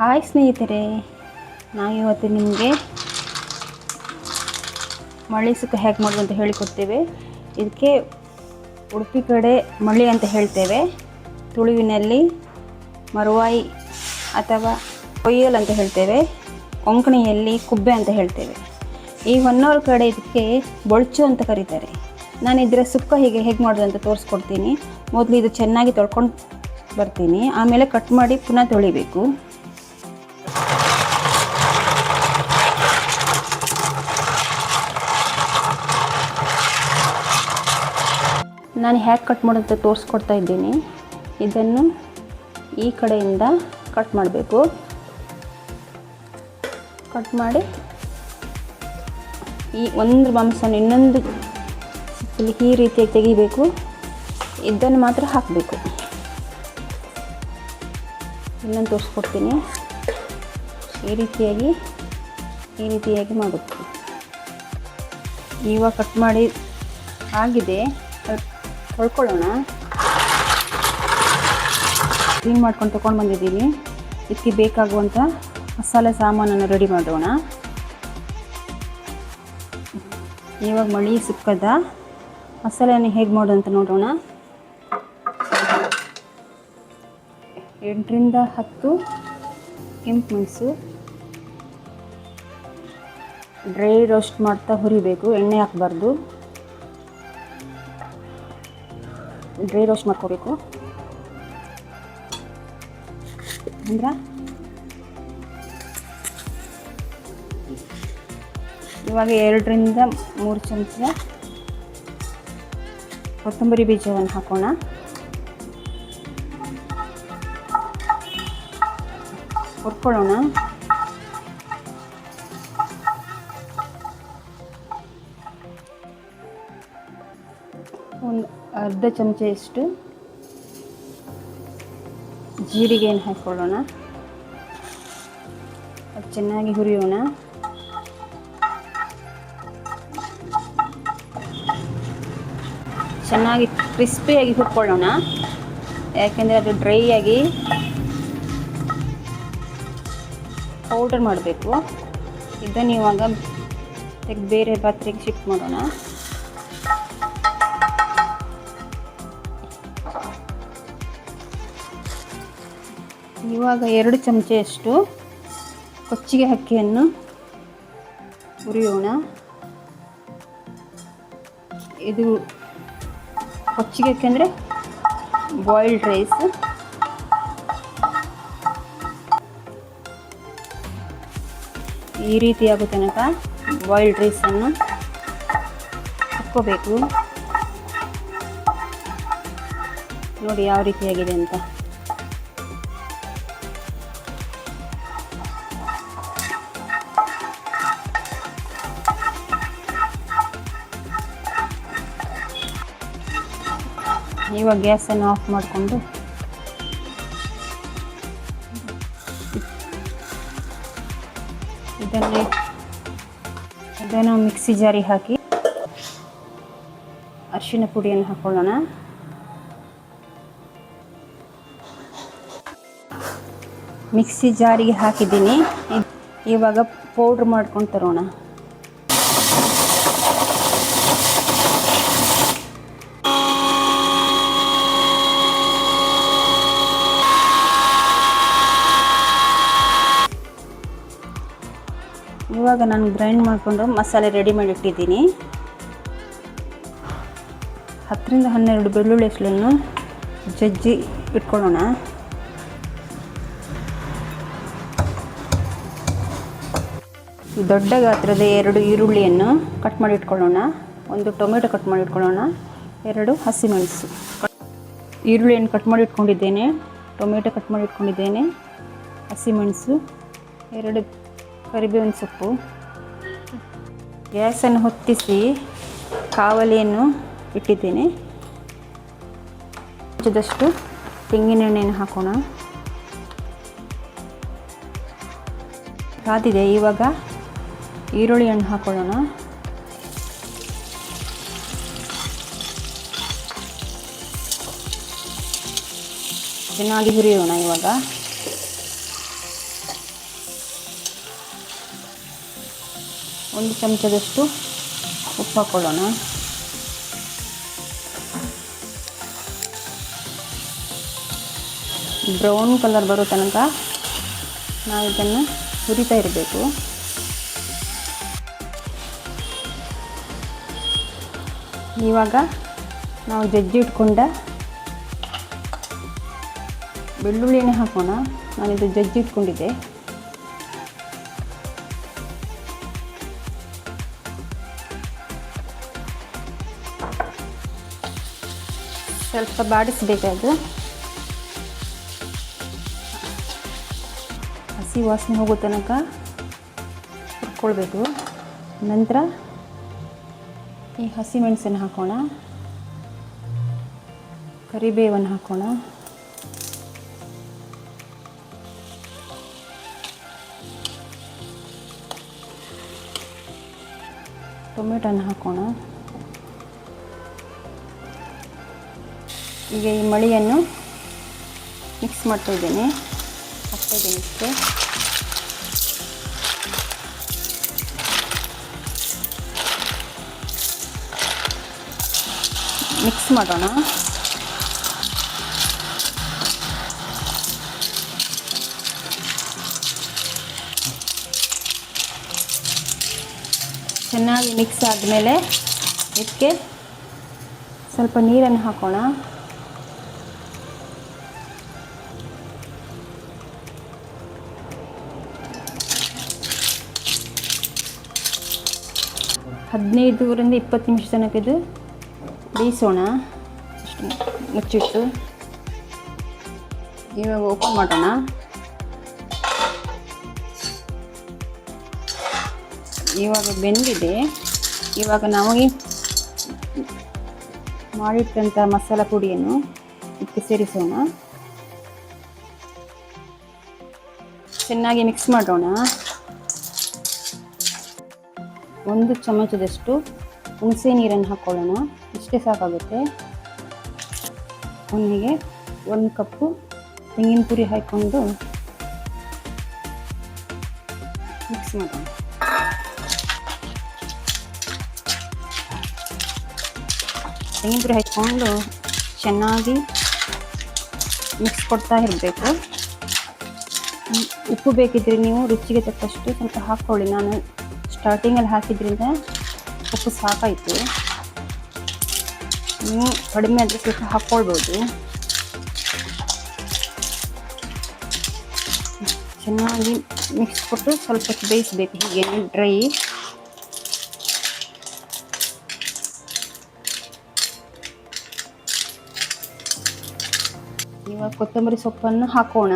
Hi ಸ್ನೇಹಿತರೆ, ನಾವಿವತ್ತು ನಿಮಗೆ ಮಳ್ಳಿ ಸುಕ್ಕ ಹೇಗೆ ಮಾಡೋದು ಅಂತ ಹೇಳಿಕೊಡ್ತೇವೆ. ಇದಕ್ಕೆ ಉಡುಪಿ ಕಡೆ ಮಳ್ಳಿ ಅಂತ ಹೇಳ್ತೇವೆ, ತುಳುವಿನಲ್ಲಿ ಮರುವಾಯಿ ಅಥವಾ ಕೊಯ್ಯಲ್ ಅಂತ ಹೇಳ್ತೇವೆ, ಕೊಂಕಣಿಯಲ್ಲಿ ಕುಬ್ಬೆ ಅಂತ ಹೇಳ್ತೇವೆ. ಈ ಹೊನ್ನೂರು ಕಡೆ ಇದಕ್ಕೆ ಬೊಳ್ಚು ಅಂತ ಕರೀತಾರೆ. ನಾನು ಇದರ ಸುಕ್ಕ ಹೇಗೆ ಮಾಡೋದು ಅಂತ ತೋರಿಸ್ಕೊಡ್ತೀನಿ. ಮೊದಲು ಇದು ಚೆನ್ನಾಗಿ ತೊಳ್ಕೊಂಡು ಬರ್ತೀನಿ, ಆಮೇಲೆ ಕಟ್ ಮಾಡಿ ಪುನಃ ತೊಳಿಬೇಕು. ನಾನು ಹೇಗೆ ಕಟ್ ಮಾಡೋದು ತೋರಿಸ್ಕೊಡ್ತಾ ಇದ್ದೀನಿ. ಇದನ್ನು ಈ ಕಡೆಯಿಂದ ಕಟ್ ಮಾಡಬೇಕು. ಕಟ್ ಮಾಡಿ ಈ ಒಂದು ಮಾಂಸನ ಇನ್ನೊಂದು ಈ ರೀತಿಯಾಗಿ ತೆಗಿಬೇಕು. ಇದನ್ನು ಮಾತ್ರ ಹಾಕಬೇಕು. ಇನ್ನೊಂದು ತೋರಿಸ್ಕೊಡ್ತೀನಿ. ಈ ರೀತಿಯಾಗಿ ಮಾಡಬೇಕು. ಇವಾಗ ಕಟ್ ಮಾಡಿ ಆಗಿದೆ, ತೊಳ್ಕೊಳ್ಳೋಣ. ಕ್ಲೀನ್ ಮಾಡ್ಕೊಂಡು ತೊಗೊಂಡು ಬಂದಿದ್ದೀನಿ. ಇದಕ್ಕೆ ಬೇಕಾಗುವಂಥ ಮಸಾಲೆ ಸಾಮಾನನ್ನು ರೆಡಿ ಮಾಡೋಣ. ಇವಾಗ ಮಳ್ಳಿ ಸುಕ್ಕದ ಮಸಾಲೆಯನ್ನು ಹೇಗೆ ಮಾಡೋದು ಅಂತ ನೋಡೋಣ. 8 ರಿಂದ 10 ಕೆಂಪು ಮೆಣಸು ಡ್ರೈ ರೋಸ್ಟ್ ಮಾಡ್ತಾ ಹುರಿಬೇಕು, ಎಣ್ಣೆ ಹಾಕಬಾರ್ದು. ಡ್ರೈ ರೋಸ್ಟ್ ಮಾಡ್ಕೋಬೇಕು. ಅಂದ್ರೆ ಇವಾಗ 2 ರಿಂದ 3 ಚಮಚ ಕೊತ್ತಂಬರಿ ಬೀಜವನ್ನು ಹಾಕೋಣ. ಹುರ್ಕೊಳ್ಳೋಣ. ಒಂದು ಅರ್ಧ ಚಮಚದಷ್ಟು ಜೀರಿಗೆಯನ್ನು ಹಾಕ್ಕೊಳ್ಳೋಣ. ಅದು ಚೆನ್ನಾಗಿ ಹುರಿಯೋಣ. ಚೆನ್ನಾಗಿ ಕ್ರಿಸ್ಪಿಯಾಗಿ ಹುರ್ಕೊಳ್ಳೋಣ, ಯಾಕೆಂದರೆ ಅದು ಡ್ರೈ ಆಗಿ ಪೌಡರ್ ಮಾಡಬೇಕು. ಇದನ್ನು ಇವಾಗ ಬೇರೆ ಪಾತ್ರೆಗೆ ಶಿಫ್ಟ್ ಮಾಡೋಣ. ಇವಾಗ 2 ಚಮಚದಷ್ಟು ಕೊಚ್ಚಿಗೆ ಅಕ್ಕಿಯನ್ನು ಹುರಿಯೋಣ. ಇದು ಕೊಚ್ಚಿಗೆ ಅಕ್ಕಿ ಅಂದರೆ ಬಾಯ್ಲ್ಡ್ ರೈಸ್. ಈ ರೀತಿ ಆಗೋ ತನಕ ಬಾಯ್ಲ್ಡ್ ರೈಸನ್ನು ಹಾಕ್ಕೋಬೇಕು. ನೋಡಿ ಯಾವ ರೀತಿಯಾಗಿದೆ ಅಂತ. ಇವಾಗ ಗ್ಯಾಸನ್ನು ಆಫ್ ಮಾಡಿಕೊಂಡು ಇದನ್ನು ಮಿಕ್ಸಿ ಜಾರಿಗೆ ಹಾಕಿ ಅರಿಶಿನ ಪುಡಿಯನ್ನು ಹಾಕೊಳ್ಳೋಣ. ಮಿಕ್ಸಿ ಜಾರಿಗೆ ಹಾಕಿದ್ದೀನಿ. ಇವಾಗ ಪೌಡ್ರ್ ಮಾಡ್ಕೊಂಡು ತರೋಣ. ಇವಾಗ ನಾನು ಗ್ರೈಂಡ್ ಮಾಡಿಕೊಂಡು ಮಸಾಲೆ ರೆಡಿ ಮಾಡಿ ಇಟ್ಟಿದ್ದೀನಿ. 10 ರಿಂದ 12 ಬೆಳ್ಳುಳ್ಳಿ ಹೆಸಳನ್ನು ಜಜ್ಜಿ ಇಟ್ಕೊಳ್ಳೋಣ. ದೊಡ್ಡ ಗಾತ್ರದ 2 ಈರುಳ್ಳಿಯನ್ನು ಕಟ್ ಮಾಡಿ ಇಟ್ಕೊಳ್ಳೋಣ. 1 ಟೊಮೆಟೊ ಕಟ್ ಮಾಡಿ ಇಟ್ಕೊಳ್ಳೋಣ. 2 ಹಸಿಮೆಣಸು. ಈರುಳ್ಳಿಯನ್ನು ಕಟ್ ಮಾಡಿ ಇಟ್ಕೊಂಡಿದ್ದೇನೆ, ಟೊಮೆಟೊ ಕಟ್ ಮಾಡಿ ಇಟ್ಕೊಂಡಿದ್ದೇನೆ, ಹಸಿಮೆಣಸು, 2 ಕರಿಬೇವಿನ ಸೊಪ್ಪು. ಗ್ಯಾಸನ್ನು ಹೊತ್ತಿಸಿ ಕಾವಲಿಯನ್ನು ಇಟ್ಟಿದ್ದೇನೆ. ಕೊಂಚದಷ್ಟು ತೆಂಗಿನೆಣ್ಣೆಯನ್ನು ಹಾಕೋಣ. ಕಾದಿದೆ. ಇವಾಗ ಈರುಳ್ಳಿಯನ್ನು ಹಾಕೊಳ್ಳೋಣ. ಚೆನ್ನಾಗಿ ಹುರಿಯೋಣ. ಇವಾಗ 1 ಚಮಚದಷ್ಟು ಉಪ್ಪು ಹಾಕ್ಕೊಳ್ಳೋಣ. ಬ್ರೌನ್ ಕಲರ್ ಬರೋ ತನಕ ನಾವು ಇದನ್ನು ಹುರಿತಾ ಇರಬೇಕು. ಇವಾಗ ನಾವು ಜಜ್ಜಿ ಇಟ್ಕೊಂಡ ಬೆಳ್ಳುಳ್ಳಿನೇ ಹಾಕೋಣ. ನಾನಿದು ಜಜ್ಜಿ ಇಟ್ಕೊಂಡಿದ್ದೆ. ಸ್ವಲ್ಪ ಬಾಡಿಸಬೇಕಾದು, ಹಸಿ ವಾಸನೆ ಹೋಗೋ ತನಕ ಹುರ್ಕೊಳ್ಬೇಕು. ನಂತರ ಈ ಹಸಿ ಮೆಣಸನ್ನು ಹಾಕೋಣ, ಕರಿಬೇವನ್ನು ಹಾಕೋಣ, ಟೊಮೆಟೊನ ಹಾಕೋಣ. ಈಗ ಈ ಮಳಿಯನ್ನು ಮಿಕ್ಸ್ ಮಾಡ್ತಾಯಿದ್ದೇನೆ, ಹಾಕ್ತಾಯಿದ್ದೇನೆ ಇಷ್ಟೇ. ಮಿಕ್ಸ್ ಮಾಡೋಣ. ಚೆನ್ನಾಗಿ ಮಿಕ್ಸ್ ಆದಮೇಲೆ ಇದಕ್ಕೆ ಸ್ವಲ್ಪ ನೀರನ್ನು ಹಾಕೋಣ. ಹದಿನೈದರಿಂದ 20 ನಿಮಿಷ ತನಕ ಇದು ಬೇಯಿಸೋಣ. ಅಷ್ಟು ಮುಚ್ಚಿಟ್ಟು ಇವಾಗ ಓಪನ್ ಮಾಡೋಣ. ಇವಾಗ ಬೆಂದಿದೆ. ಇವಾಗ ನಾವು ಈ ಮಾಡಿಟ್ಟಂಥ ಮಸಾಲ ಪುಡಿಯನ್ನು ಇದಕ್ಕೆ ಸೇರಿಸೋಣ. ಚೆನ್ನಾಗಿ ಮಿಕ್ಸ್ ಮಾಡೋಣ. 1 ಚಮಚದಷ್ಟು ಹುಣಸೆ ನೀರನ್ನು ಹಾಕ್ಕೊಳ್ಳೋಣ. ಇಷ್ಟೇ ಸಾಕಾಗುತ್ತೆ. ಒನ್ನೆಗೆ 1 ಕಪ್ಪು ತೆಂಗಿನ ತುರಿ ಹಾಕ್ಕೊಂಡು ಮಿಕ್ಸ್ ಮಾಡೋಣ. ತೆಂಗಿನ ತುರಿ ಹಾಕ್ಕೊಂಡು ಚೆನ್ನಾಗಿ ಮಿಕ್ಸ್ ಕೊಡ್ತಾ ಇರಬೇಕು. ಉಪ್ಪು ಬೇಕಿದ್ರೆ ನೀವು ರುಚಿಗೆ ತಕ್ಕಷ್ಟು ಸ್ವಲ್ಪ ಹಾಕ್ಕೊಳ್ಳಿ. ನಾನು ಸ್ಟಾರ್ಟಿಂಗಲ್ಲಿ ಹಾಕಿದ್ರಿಂದ ಉಪ್ಪು ಸಾಕಾಯಿತು. ನೀವು ಕಡಿಮೆ ಆದರೆ ಸ್ವಲ್ಪ ಹಾಕ್ಕೊಳ್ಬೋದು. ಚೆನ್ನಾಗಿ ಮಿಕ್ಸ್ ಕೊಟ್ಟು ಸ್ವಲ್ಪ ಹೊತ್ತು ಬೇಯಿಸಬೇಕು. ಹೀಗೆ ಡ್ರೈ. ಇವಾಗ ಕೊತ್ತಂಬರಿ ಸೊಪ್ಪನ್ನು ಹಾಕೋಣ.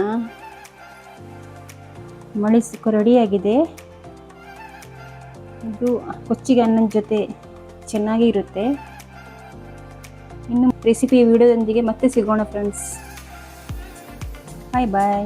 ಮಳಿ ಸುಕ್ಕ ರೆಡಿಯಾಗಿದೆ. ಇದು ಕೊಚ್ಚಿಗೆ ಅನ್ನದ ಜೊತೆ ಚೆನ್ನಾಗಿ ಇರುತ್ತೆ. ಇನ್ನು ರೆಸಿಪಿ ವಿಡಿಯೋದೊಂದಿಗೆ ಮತ್ತೆ ಸಿಗೋಣ ಫ್ರೆಂಡ್ಸ್. ಬಾಯ್ ಬಾಯ್.